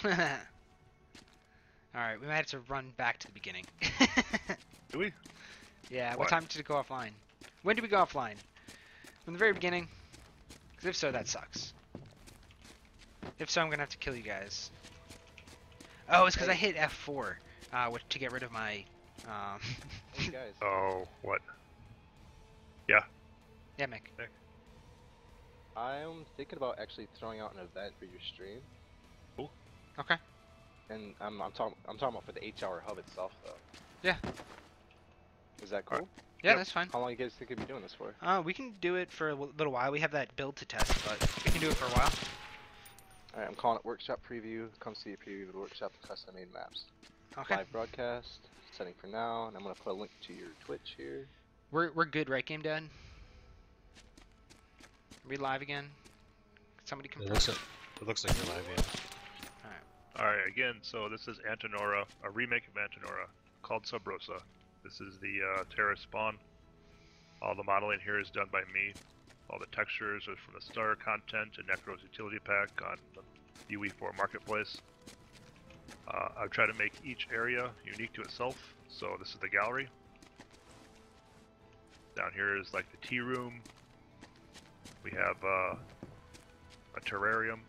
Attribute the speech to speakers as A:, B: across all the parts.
A: Alright, we might have to run back to the beginning.
B: Do we?
A: Yeah,
B: Why?
A: what time did it go offline? When did we go offline? From the very beginning? Because if so, that sucks. If so, I'm gonna have to kill you guys. Oh, it's because I hit F4 to get rid of my...
C: Hey guys.
B: Oh, what? Yeah.
A: Yeah, Mick.
C: I'm thinking about actually throwing out an event for your stream.
B: Cool.
A: Okay.
C: And I'm talking about for the H-hour hub itself though.
A: Yeah.
C: Is that cool?
B: Alright.
A: Yeah,
B: Yep.
A: that's fine.
C: How long you guys think you'll be doing this for?
A: We can do it for a little while. We have that build to test, but we can do it for a while.
C: Alright, I'm calling it workshop preview. Come see a preview of the workshop and custom made maps.
A: Okay.
C: Live broadcast, setting for now, and I'm gonna put a link to your Twitch here.
A: We're good, right, Game Dad? Are we live again? Somebody confirm?
D: It looks like you're live, yeah.
B: Alright, again, so this is Antinora, a remake of Antinora, called Subrosa. This is the terrorist spawn. All the modeling here is done by me. All the textures are from the starter content and Necro's utility pack on the UE4 marketplace. I've tried to make each area unique to itself, so this is the gallery. Down here is like the tea room. We have a terrarium.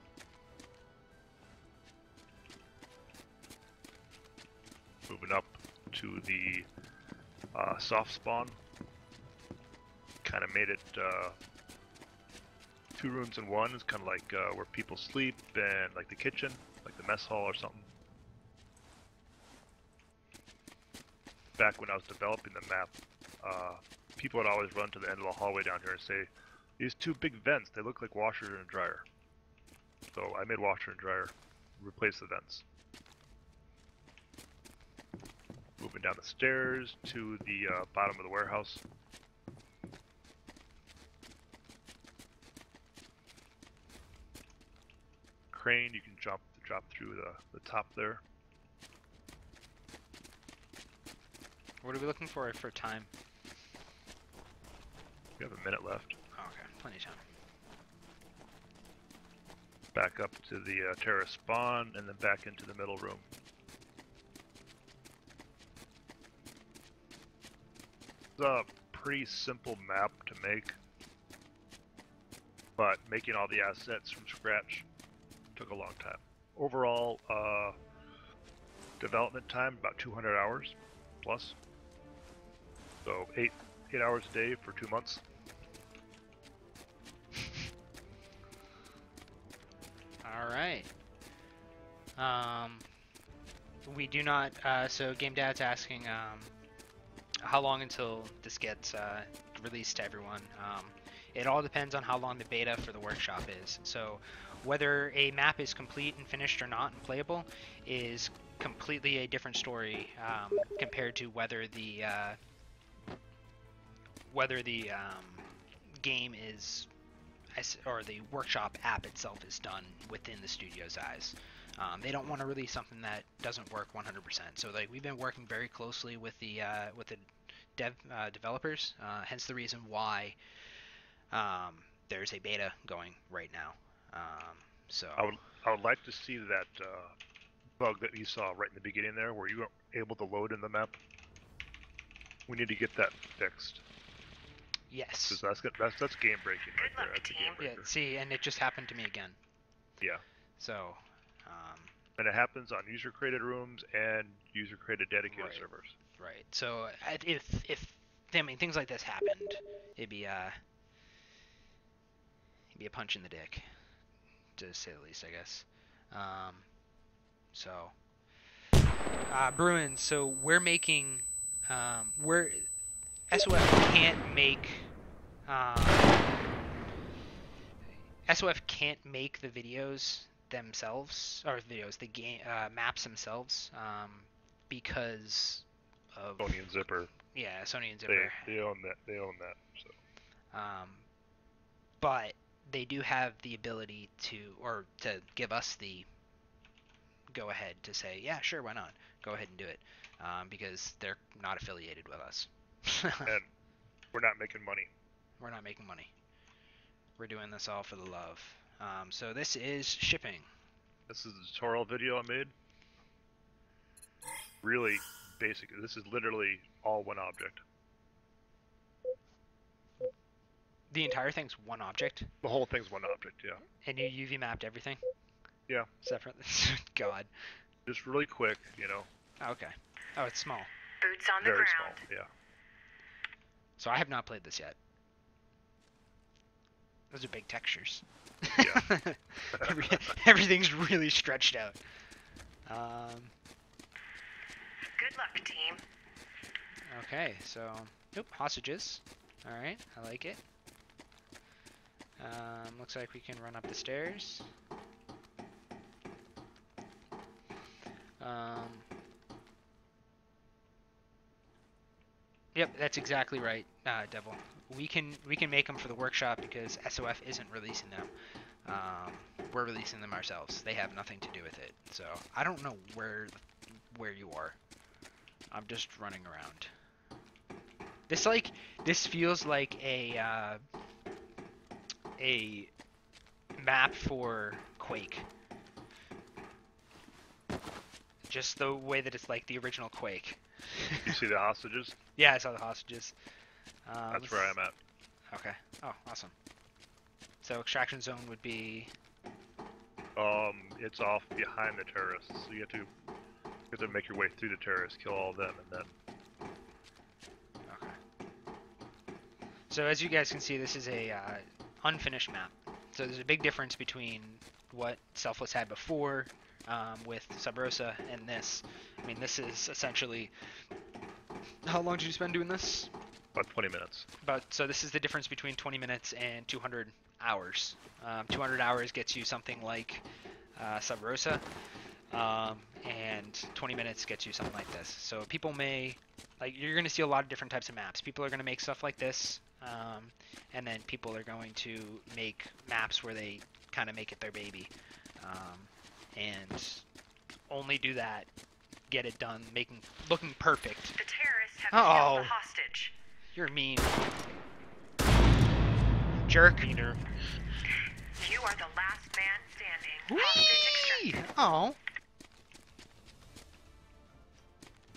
B: Moving up to the soft spawn. Kind of made it 2 rooms in one. It's kind of like where people sleep and like the kitchen, like the mess hall or something. Back when I was developing the map, people would always run to the end of the hallway down here and say, these 2 big vents, they look like washer and dryer. So I made washer and dryer, replace the vents. Moving down the stairs to the bottom of the warehouse. Crane, you can drop through the top there.
A: What are we looking for time?
B: We have a minute left.
A: Oh, okay, plenty of time.
B: Back up to the terrace spawn, and then back into the middle room. It's a pretty simple map to make, but making all the assets from scratch took a long time. Overall, development time about 200 hours plus. So 8 hours a day for 2 months.
A: All right. We do not. So Game Dad's asking, how long until this gets released to everyone? It all depends on how long the beta for the workshop is. So whether a map is complete and finished or not and playable is completely a different story compared to whether the game is, or the workshop app itself is done within the studio's eyes. They don't want to release something that doesn't work 100%. So like we've been working very closely with the developers, hence the reason why there's a beta going right now. So
B: I would like to see that bug that you saw right in the beginning there, where you weren't able to load in the map. We need to get that fixed.
A: yes.
B: That's game breaking right there. That's a game
A: Yeah.
B: breaker.
A: See, and it just happened to me again.
B: Yeah.
A: So.
B: And it happens on user created rooms and user created dedicated
A: Right.
B: servers.
A: Right. So if I mean things like this happened, it'd be a punch in the dick, to say the least, I guess. So Bruins. So we're making SOF can't make SOF can't make the videos themselves, or the game maps themselves, because of
B: Sony and Zipper.
A: Yeah, Sony and Zipper.
B: They own that. They own that. So.
A: But they do have the ability to give us the go ahead to say, yeah, sure, why not? Go ahead and do it, because they're not affiliated with us.
B: And we're not making money.
A: We're not making money. We're doing this all for the love. So this is shipping.
B: This is the tutorial video I made. Really basic. This is literally all one object.
A: The entire thing's one object,
B: The whole thing's one object, yeah.
A: and you UV mapped everything
B: Yeah.
A: separately. God.
B: Just really quick, you know.
A: Okay. Oh, it's small.
E: Boots on the
B: Very
E: ground.
B: small, yeah.
A: So I have not played this yet. Those are big textures.
B: Yeah.
A: Everything's really stretched out.
E: Good luck, team.
A: Okay, so hostages. All right, I like it. Looks like we can run up the stairs. Yep, that's exactly right, Devil. We can make them for the workshop because SOF isn't releasing them. We're releasing them ourselves. They have nothing to do with it. So I don't know where you are. I'm just running around. This feels like a map for Quake. Just the way that it's like the original Quake.
B: You see the hostages?
A: Yeah, I saw the hostages.
B: That's where I'm at.
A: Okay. Oh, awesome. So extraction zone would be...
B: It's off behind the terrorists. So you have to make your way through the terrorists, kill all of them, and then...
A: Okay. So as you guys can see, this is a unfinished map. So there's a big difference between what Selfless had before with Subrosa and this. I mean, this is essentially... How long did you spend doing this?
B: About 20 minutes.
A: So this is the difference between 20 minutes and 200 hours. 200 hours gets you something like Subrosa, and 20 minutes gets you something like this. So people may, you're going to see a lot of different types of maps. People are going to make stuff like this, and then people are going to make maps where they kind of make it their baby, and only do that, get it done, looking perfect.
E: The terrorists have
A: Uh-oh.
E: killed the hostage.
A: You're mean. Jerk.
D: Meaner.
E: You are the last man standing.
A: Whee!
E: Hostage extracted.
A: Oh.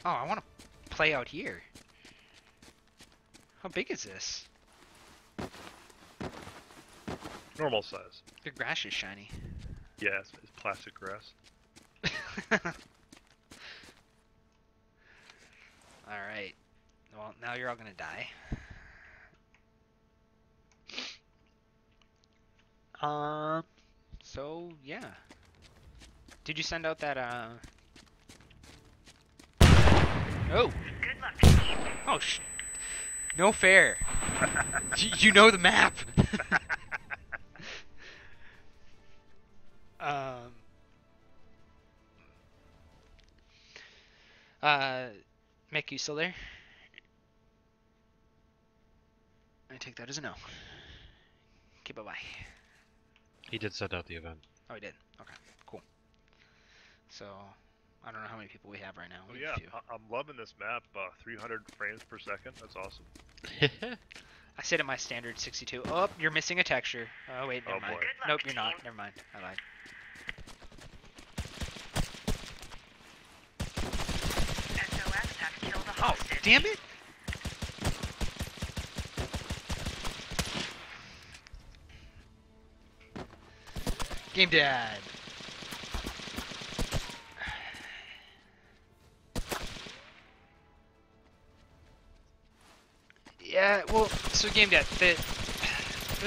A: Oh, I want to play out here. How big is this?
B: Normal size.
A: Your grass is shiny.
B: Yeah, it's plastic grass.
A: Alright. Well, now you're all gonna die. So, yeah. Did you send out that, Oh!
E: Good luck, team.
A: Oh, no fair. You know the map. Mick, you still there? I take that as a no. Okay, bye-bye.
D: He did send out the event.
A: Oh, he did? Okay, cool. So, I don't know how many people we have right now.
B: Oh
A: We have
B: yeah,
A: a few.
B: I'm loving this map. 300 frames per second. That's awesome.
A: I set at my standard 62. Oh, you're missing a texture. Oh, wait, never
B: Oh,
A: mind.
B: boy.
E: Good luck,
A: Nope, you're not.
E: team.
A: Never mind. I lied.
E: SOS have killed the
A: Oh,
E: hostage.
A: damn it! Game Dad. Yeah, well, so Game Dad, the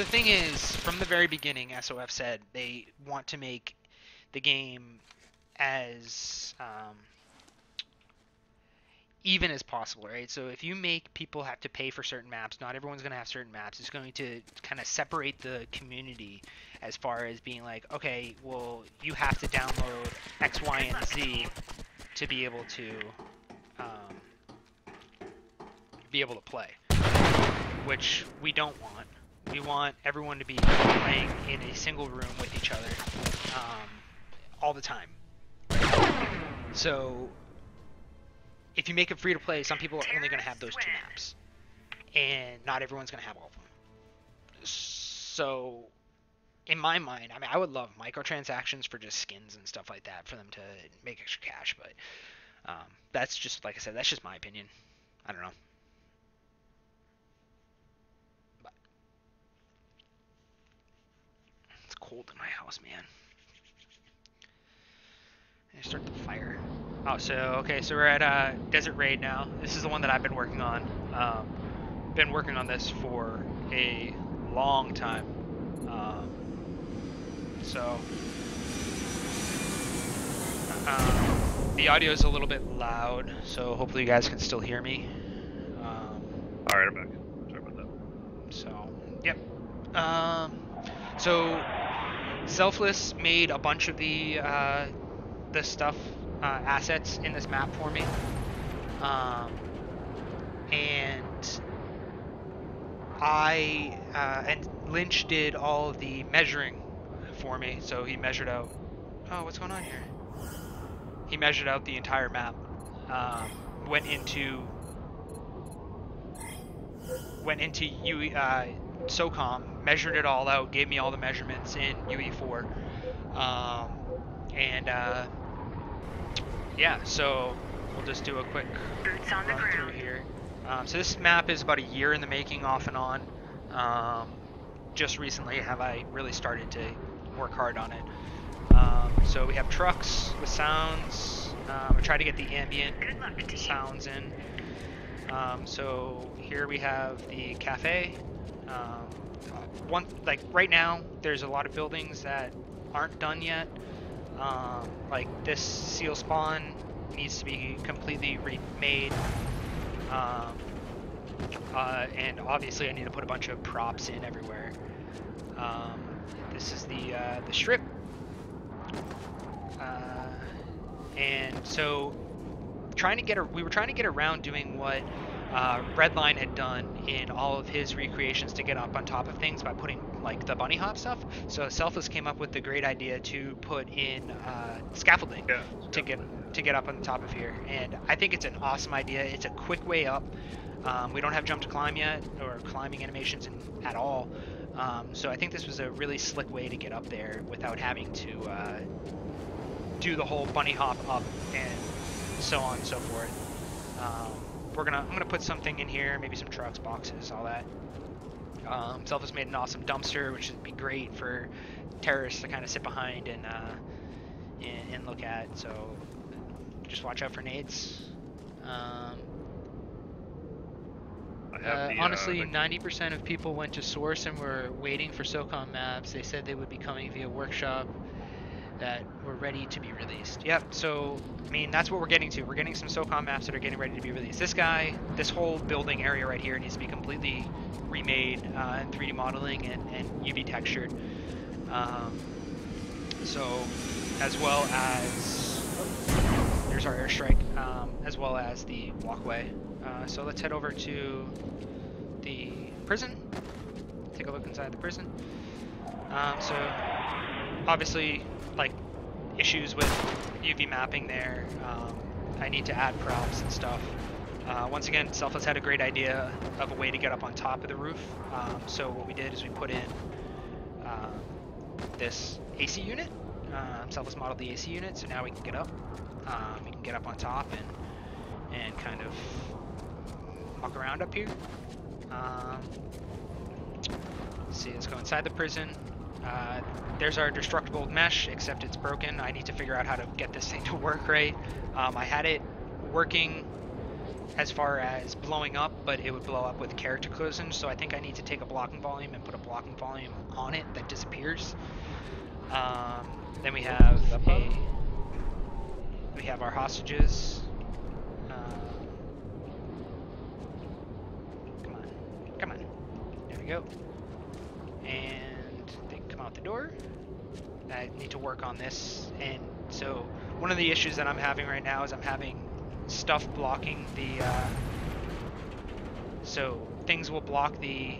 A: thing is, from the very beginning, SOF said they want to make the game as even as possible, right? So if you make people have to pay for certain maps, not everyone's going to have certain maps. It's going to kind of separate the community as far as being like, okay, well, you have to download X, Y, and Z to be able to play, which we don't want. We want everyone to be playing in a single room with each other all the time. So if you make it free to play, some people are only going to have those two maps, and not everyone's going to have all of them. So in my mind, I mean, I would love microtransactions for just skins and stuff like that for them to make extra cash, but that's just, like I said, that's just my opinion. I don't know. But it's cold in my house, man. I start the fire. Oh, so okay, so we're at Desert Raid now. This is the one that I've been working on. Been working on this for a long time. So the audio is a little bit loud, so hopefully you guys can still hear me.
B: Alright, I'm back. Sorry about that.
A: So, yep. So Selfless made a bunch of the stuff, assets in this map for me. And and Lynch did all of the measuring for me. So he measured out, oh, what's going on here? He measured out the entire map. Went into SOCOM, measured it all out, gave me all the measurements in UE4. Yeah, so we'll just do a quick
E: Boots on the
A: run through
E: ground.
A: here. So this map is about a year in the making, off and on. Just recently have I really started to work hard on it. So we have trucks with sounds. I try to get the ambient
E: Good luck, team.
A: sounds in. So here we have the cafe. Right now, there's a lot of buildings that aren't done yet. Like this seal spawn needs to be completely remade. And obviously I need to put a bunch of props in everywhere. This is the strip. And so we were trying to get around doing what Redline had done in all of his recreations to get up on top of things by putting like the bunny hop stuff. So Selfless came up with the great idea to put in scaffolding to get up on the top of here, and I think it's an awesome idea. It's a quick way up. We don't have jump to climb yet, or climbing animations at all. So I think this was a really slick way to get up there without having to do the whole bunny hop up and so on and so forth. I'm gonna put something in here, maybe some trucks, boxes, all that. Selfless made an awesome dumpster, which would be great for terrorists to kind of sit behind and look at. So just watch out for nades. Honestly, 90% of people went to Source and were waiting for SOCOM maps. They said they would be coming via workshop that were ready to be released. Yep, so, I mean, that's what we're getting to. We're getting some SOCOM maps that are getting ready to be released. This whole building area right here needs to be completely remade in 3D modeling and UV textured. So, as well as, there's our airstrike, as well as the walkway. So let's head over to the prison, take a look inside the prison. So obviously, like, issues with UV mapping there. I need to add props and stuff. Once again, Selfless had a great idea of a way to get up on top of the roof. So what we did is we put in this AC unit. Selfless modeled the AC unit, so now we can get up. We can get up on top and kind of walk around up here. Let's see, let's go inside the prison. There's our destructible mesh, except it's broken. I need to figure out how to get this thing to work right. I had it working as far as blowing up, but it would blow up with character collisions, so I think I need to take a blocking volume and put a blocking volume on it that disappears. Then we have our hostages. Come on. There we go. And they can come out the door. I need to work on this. And so one of the issues that I'm having right now is I'm having stuff blocking the so things will block the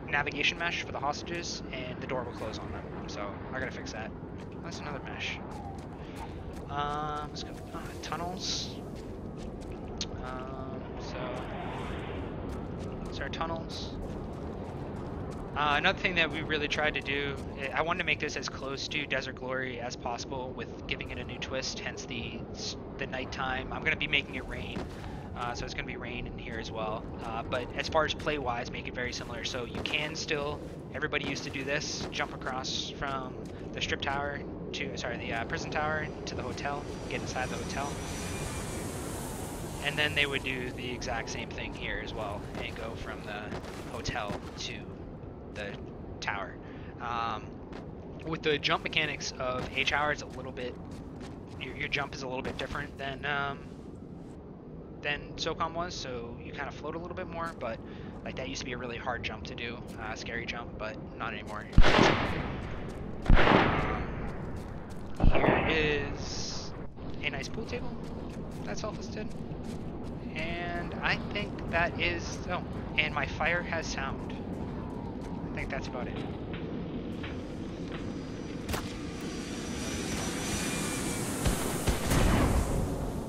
A: navigation mesh for the hostages and the door will close on them. So I gotta fix that. That's another mesh. Let's go tunnels. So our tunnels. Another thing that we really tried to do, I wanted to make this as close to Desert Glory as possible with giving it a new twist, hence the nighttime. I'm going to be making it rain, so it's going to be rain in here as well. But as far as play-wise, make it very similar. So you can still, everybody used to do this, jump across from the strip tower to, sorry, the prison tower to the hotel, get inside the hotel. And then they would do the exact same thing here as well, and go from the hotel to the tower. With the jump mechanics of H-Hour, it's a little bit, your jump is a little bit different than SOCOM was, so you kind of float a little bit more, but like that used to be a really hard jump to do, scary jump, but not anymore. Here is a nice pool table that's self-listed, and I think that is, oh, and my fire has sound. I think that's about it.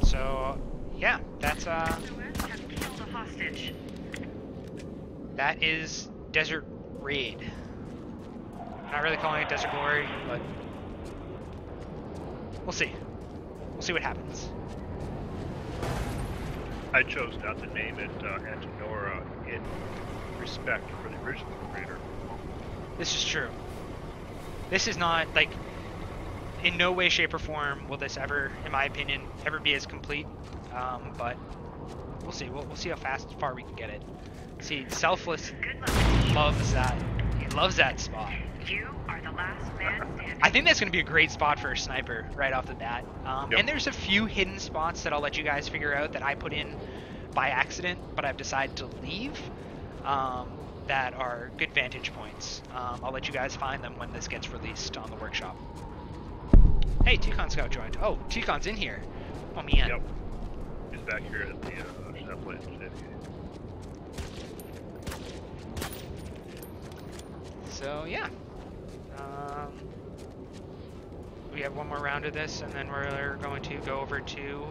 A: So, yeah, that's
E: SOS has killed a hostage.
A: that is Desert Raid. Not really calling it Desert Glory, but we'll see. We'll see what happens.
B: I chose not to name it Antonora in respect for the original creator.
A: This is true. This is not, like, in no way, shape, or form will this ever, in my opinion, ever be as complete. But we'll see. We'll see how far we can get it. See, Selfless
E: Good luck.
A: loves that. He loves that spot.
E: You are the last man standing.
A: I think that's going to be a great spot for a sniper right off the bat.
B: Yep.
A: And there's a few hidden spots that I'll let you guys figure out that I put in by accident, but I've decided to leave, that are good vantage points. I'll let you guys find them when this gets released on the workshop. Hey, T-Con Scout joined. Oh, T-Con's in here. Oh, man.
B: Yep. He's back here at the Chevrolet.
A: So, yeah. We have one more round of this, and then we're going to go over to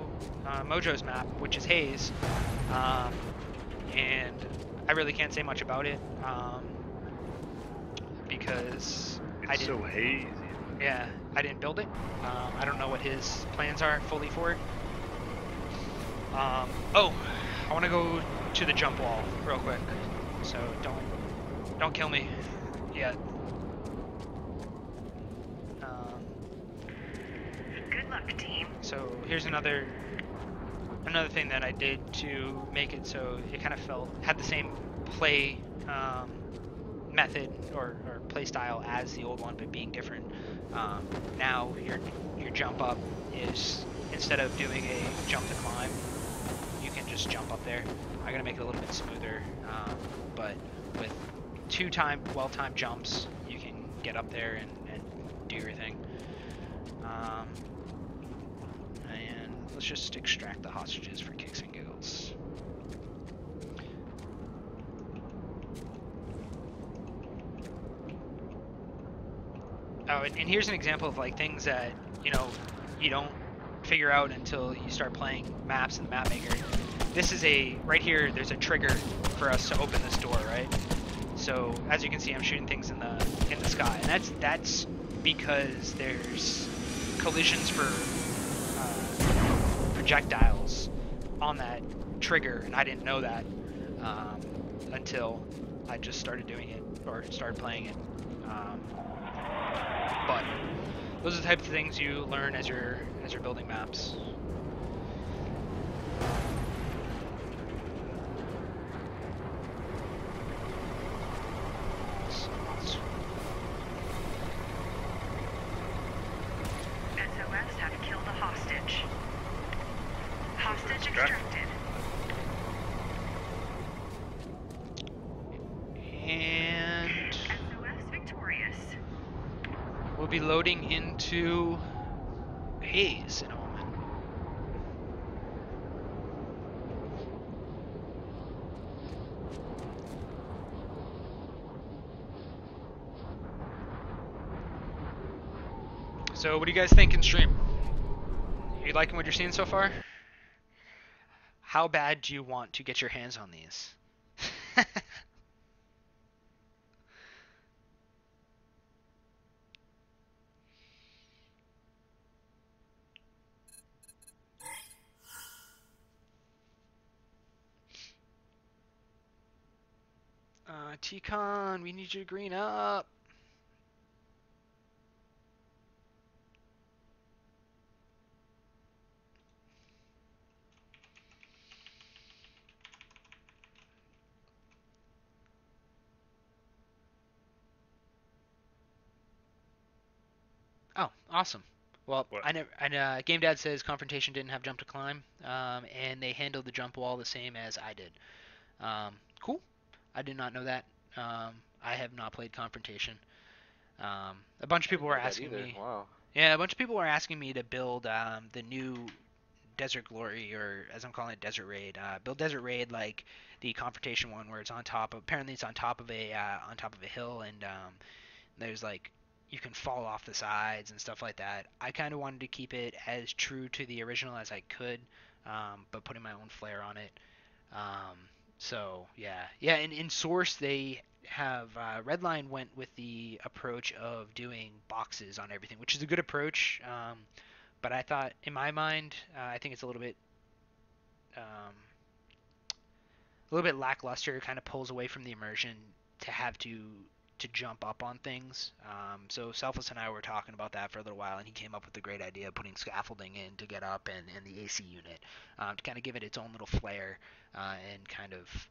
A: Mojo's map, which is Haze. And I really can't say much about it, because I
B: It's
A: didn't.
B: so hazy.
A: Yeah, I didn't build it. I don't know what his plans are fully for it. Oh, I want to go to the jump wall real quick, so don't kill me yet.
E: Good luck, team.
A: So here's another thing that I did to make it so it kind of had the same play method or play style as the old one, but being different. Now your jump up is, instead of doing a jump to climb, you can just jump up there. I'm gonna make it a little bit smoother, but with well-timed jumps, you can get up there and do your thing. And let's just extract the hostages for kicks and giggles. Oh, and here's an example of like things that, you know, you don't figure out until you start playing maps in the map maker. This is right here, there's a trigger for us to open this door, right? So as you can see, I'm shooting things in the sky, and that's because there's collisions for projectiles on that trigger, and I didn't know that until I just started doing it or started playing it. But those are the types of things you learn as you're building maps.
E: SOS have killed a hostage. Hostage extracted.
A: And
E: SOS victorious.
A: we'll be loading into Haze in a moment. So what do you guys think in stream? You liking what you're seeing so far? How bad do you want to get your hands on these? T-Con, we need you to green up. Oh, awesome. Well,
B: What?
A: Game Dad says Confrontation didn't have jump to climb, and they handled the jump wall the same as I did. Cool. I did not know that. I have not played Confrontation. A bunch of
C: I
A: people
C: didn't
A: were
C: know that
A: asking
C: either.
A: me.
C: Wow.
A: Yeah, a bunch of people were asking me to build the new Desert Glory, or as I'm calling it, Desert Raid. Build Desert Raid like the Confrontation one, where it's on top of. Apparently, it's on top of a hill, and there's like you can fall off the sides and stuff like that. I kind of wanted to keep it as true to the original as I could, but putting my own flair on it. Um, so yeah. In Source they have Redline went with the approach of doing boxes on everything, which is a good approach. But I thought, in my mind, I think it's a little bit lackluster. It kind of pulls away from the immersion to have to jump up on things. So Selfless and I were talking about that for a little while, and he came up with the great idea of putting scaffolding in to get up, and the AC unit to kind of give it its own little flair and kind of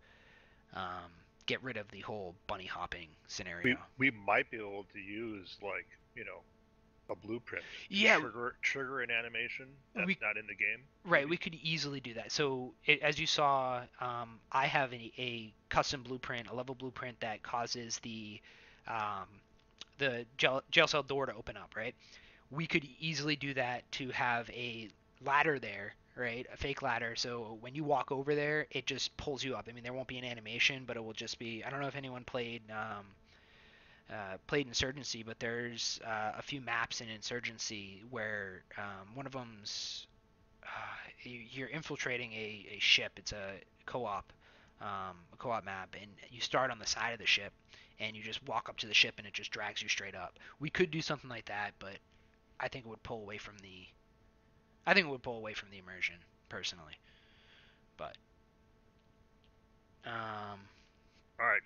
A: get rid of the whole bunny hopping scenario.
B: We might be able to use like a blueprint.
A: Yeah.
B: Trigger an animation that's not in the game.
A: Right, we could easily do that. So, as you saw, I have a custom blueprint, a level blueprint that causes the jail cell door to open up, right? We could easily do that to have a ladder there, right? A fake ladder. So when you walk over there, it just pulls you up. I mean, there won't be an animation, but it will just be. I don't know if anyone played Insurgency, but there's a few maps in Insurgency where one of them's you're infiltrating a ship. It's a co-op map, and you start on the side of the ship, and you just walk up to the ship, and it just drags you straight up. We could do something like that, but I think it would pull away from the. I think it would pull away from the immersion, personally. But.
B: All right.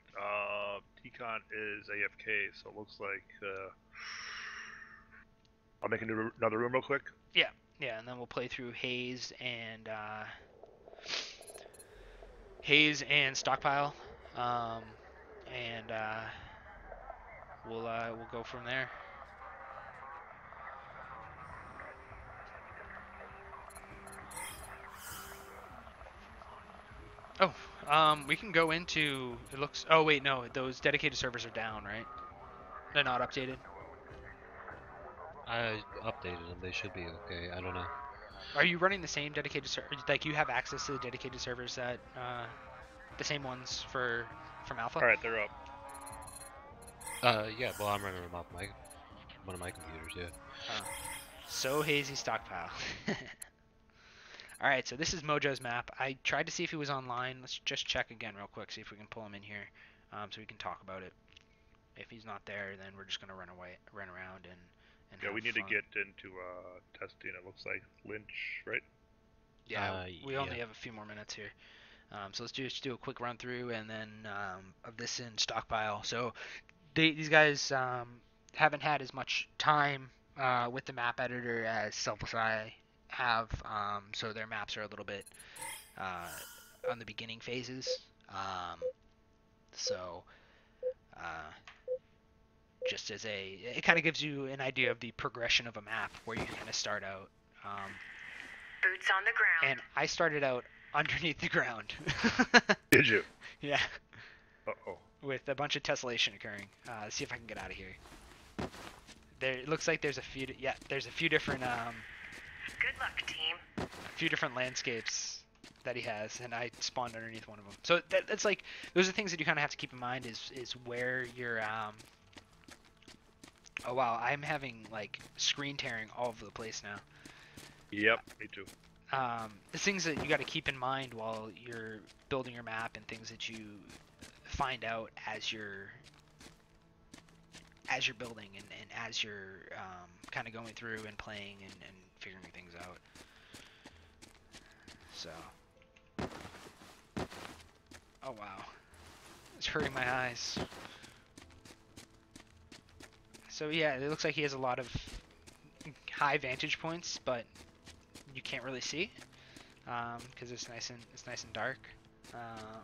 B: T-Con is AFK, so it looks like I'll make another room real quick.
A: Yeah, and then we'll play through Haze and Stockpile, and we'll go from there. Oh, we can go into. It looks. Oh wait, no, those dedicated servers are down, right? They're not updated.
D: I updated them. They should be okay. I don't know.
A: Are you running the same dedicated server? Like you have access to the dedicated servers that the same ones from Alpha?
B: All right, they're up.
D: Yeah. Well, I'm running them off one of my computers. Yeah.
A: So Hazy Stockpile. All right, so this is Mojo's map. I tried to see if he was online. Let's just check again real quick, see if we can pull him in here, so we can talk about it. If he's not there, then we're just gonna run around and
B: Yeah, we need
A: fun.
B: to get into testing. It looks like Lynch, right?
A: Yeah, we only have a few more minutes here. So let's just do a quick run through and then of this in Stockpile. So these guys haven't had as much time with the map editor as Selfless I have, so their maps are a little bit on the beginning phases. Just as it kind of gives you an idea of the progression of a map where you kind of start out.
E: Boots on the ground.
A: And I started out underneath the ground.
B: Did you?
A: Yeah.
B: Uh-oh.
A: With a bunch of tessellation occurring. Let's see if I can get out of here. It looks like there's a few. There's a few different.
E: Good luck, team.
A: A few different landscapes that he has, and I spawned underneath one of them. So that's like those are things that you kind of have to keep in mind is where you're. Oh wow, I'm having like screen tearing all over the place now.
B: Yep, me too.
A: The things that you got to keep in mind while you're building your map and things that you find out as you're building and as you're kind of going through and playing and figuring things out. So, oh wow, It's hurting my eyes. So yeah, it looks like he has a lot of high vantage points, but you can't really see because it's nice and dark,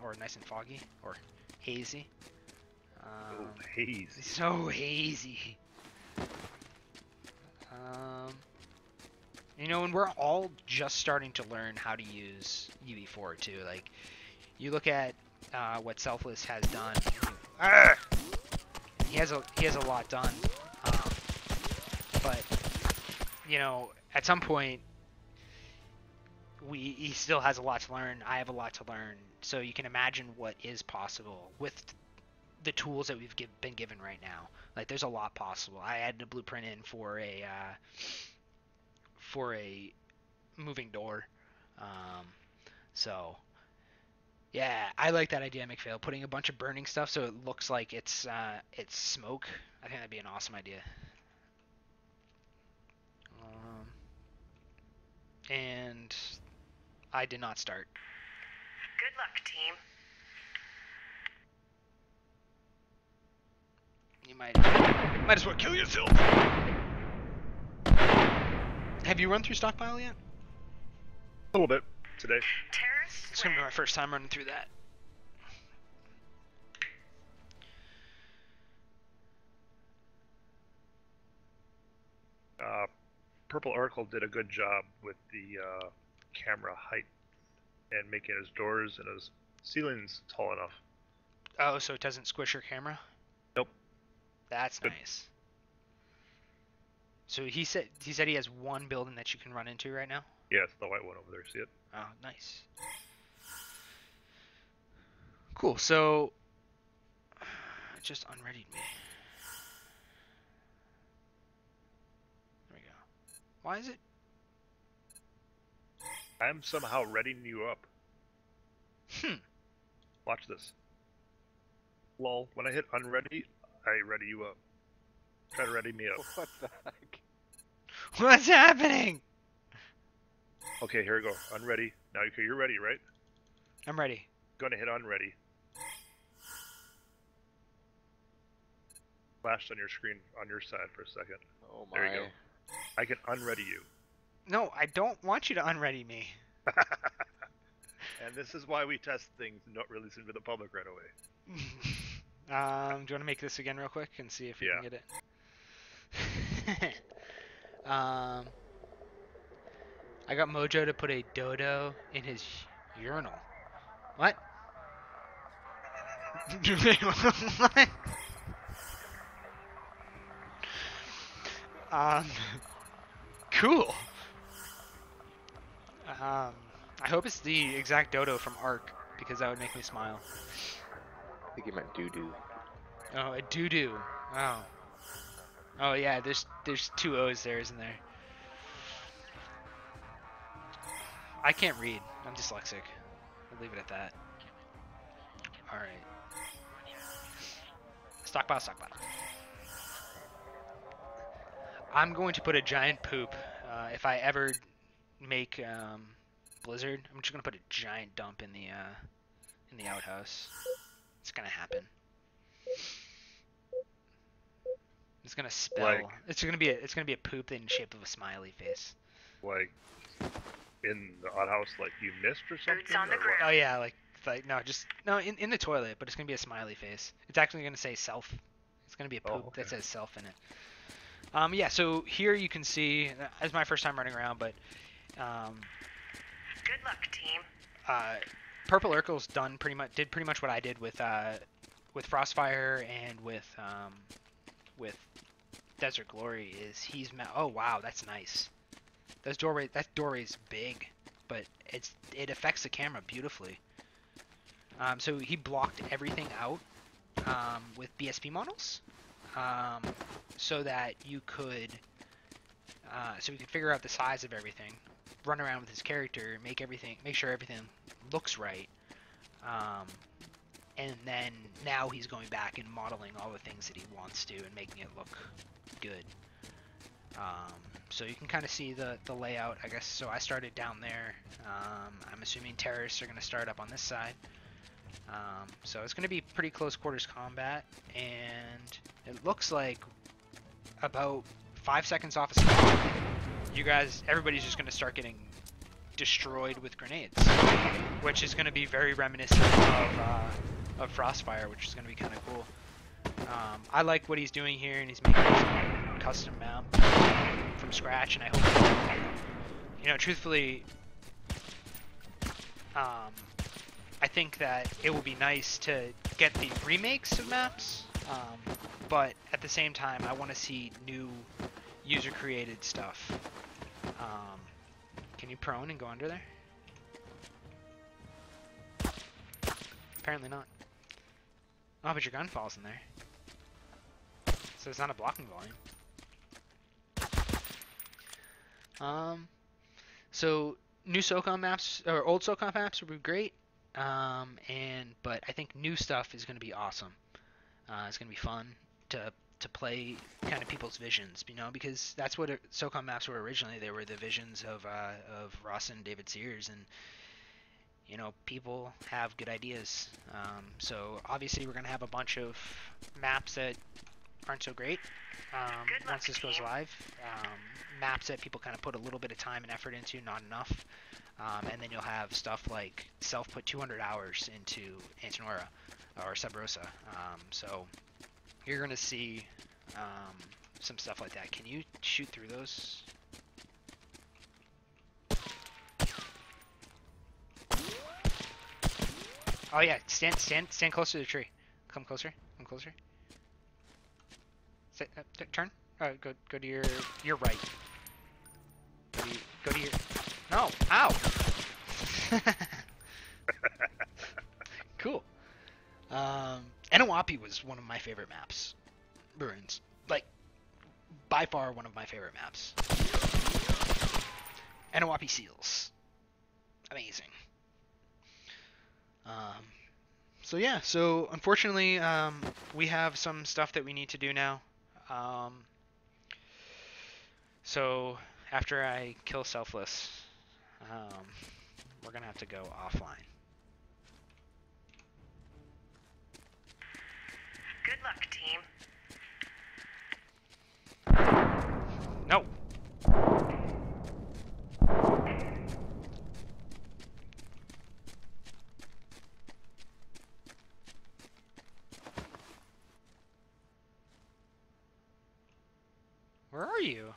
A: or nice and foggy, or hazy.
B: Oh, haze.
A: So hazy. You know, and we're all just starting to learn how to use UV4 too. Like, you look at what Selfless has done. He has a lot done, but you know, at some point, he still has a lot to learn. I have a lot to learn. So you can imagine what is possible with the tools that we've been given right now. Like, there's a lot possible. I added a blueprint in for a moving door. So yeah, I like that idea, McPhail. Putting a bunch of burning stuff so it looks like it's smoke. I think that'd be an awesome idea. And I did not start.
E: Good luck, team.
A: You might as well kill yourself. Have you run through Stockpile yet?
B: A little bit today.
E: Terrorists
A: It's gonna be my first time running through that.
B: Purple Oracle did a good job with the camera height and making his doors and his ceilings tall enough.
A: Oh, so it doesn't squish your camera?
B: Nope.
A: That's
B: Good.
A: nice. So he said he has one building that you can run into right now?
B: Yeah, it's the white one over there. See it?
A: Oh, nice. Cool. So it just unreadied me. There we go. Why is it?
B: I'm somehow readying you up. Watch this. Lol. When I hit unready, I ready you up. Try to ready me up.
C: What the heck?
A: What's happening?
B: Okay, here we go. Unready. Now you're ready, right?
A: I'm ready.
B: Gonna hit unready. Flashed on your screen on your side for a second.
C: Oh my.
B: There you go. I can unready you.
A: No, I don't want you to unready me.
B: And this is why we test things and don't release them to the public right away.
A: Do you want to make this again real quick and see if we can get it? I got Mojo to put a dodo in his urinal. What? What? Cool. I hope it's the exact dodo from Ark, because that would make me smile.
C: I think he meant doo-doo.
A: Oh, a doo-doo. Oh. Oh yeah, there's two O's there, isn't there? I can't read. I'm dyslexic. I'll leave it at that. Alright. Stockpile. I'm going to put a giant poop. If I ever make Blizzard, I'm just gonna put a giant dump in the outhouse. It's gonna happen. It's gonna spell.
B: Like,
A: it's gonna be a poop in the shape of a smiley face.
B: like in the outhouse, like you missed or something?
E: Boots on the
B: or what?
E: ground.
A: Oh yeah, no, in the toilet, but it's gonna be a smiley face. It's actually gonna say self. It's gonna be a poop that says self in it. Yeah. So here you can see. It's my first time running around, but
E: Good luck, team.
A: Purple Urkel's did pretty much what I did with Frostfire and with Desert Glory. Oh wow, that's nice. That doorway's big, but it affects the camera beautifully. So he blocked everything out with BSP models, so that you could figure out the size of everything, run around with his character, make sure everything looks right, and then now he's going back and modeling all the things that he wants to and making it look good. So you can kind of see the layout, I guess. So I started down there. I'm assuming terrorists are going to start up on this side. So it's going to be pretty close quarters combat, and it looks like about 5 seconds off a spawn, you guys, everybody's just going to start getting destroyed with grenades, which is going to be very reminiscent of Frostfire, which is going to be kind of cool. I like what he's doing here, and he's making his own custom map from scratch, and I hope, you know, truthfully, I think that it will be nice to get the remakes of maps, but at the same time, I want to see new user-created stuff. Can you prone and go under there? Apparently not. Oh, but your gun falls in there. So it's not a blocking volume. So new SOCOM maps, or old SOCOM maps would be great. But I think new stuff is going to be awesome. It's going to be fun to play kind of people's visions, you know, because that's what SOCOM maps were originally. They were the visions of Ross and David Sears, and you know, people have good ideas. So obviously we're going to have a bunch of maps that aren't so great once this goes live. Maps that people kind of put a little bit of time and effort into, not enough. And then you'll have stuff like Self put 200 hours into Antonora or Subrosa. So you're going to see some stuff like that. Can you shoot through those? Oh yeah, stand closer to the tree. Come closer. Come closer. Turn. Go to your right. Go to your. No. Ow. Cool. Anawapi was one of my favorite maps. Ruins. Like, by far one of my favorite maps. Anawapi Seals. Amazing. So yeah, so unfortunately, we have some stuff that we need to do now. So after I kill Selfless, we're gonna have to go offline.
E: Good luck, team.
A: No. Where are you?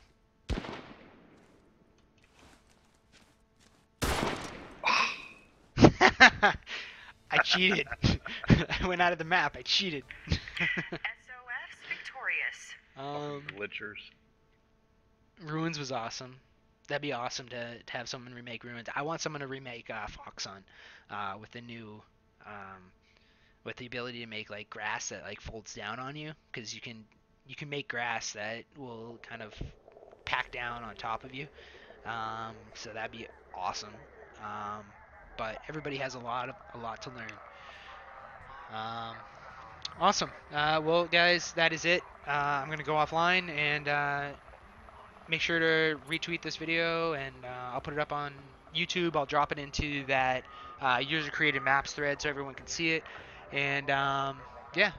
A: I cheated. I went out of the map. I cheated.
E: SOF's victorious.
B: Glitchers.
A: Ruins was awesome. That'd be awesome to have someone remake Ruins. I want someone to remake Foxon with the new with the ability to make like grass that like folds down on you, because you can make grass that will kind of pack down on top of you. So that'd be awesome. But everybody has a lot to learn. Awesome. Well, guys, that is it. I'm gonna go offline and make sure to retweet this video, and I'll put it up on YouTube. I'll drop it into that user-created maps thread so everyone can see it. And yeah,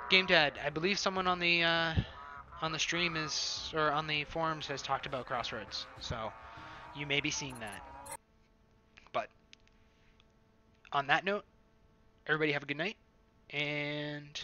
A: Game Dad, I believe someone on the stream or on the forums has talked about Crossroads, so you may be seeing that. But on that note, everybody have a good night, and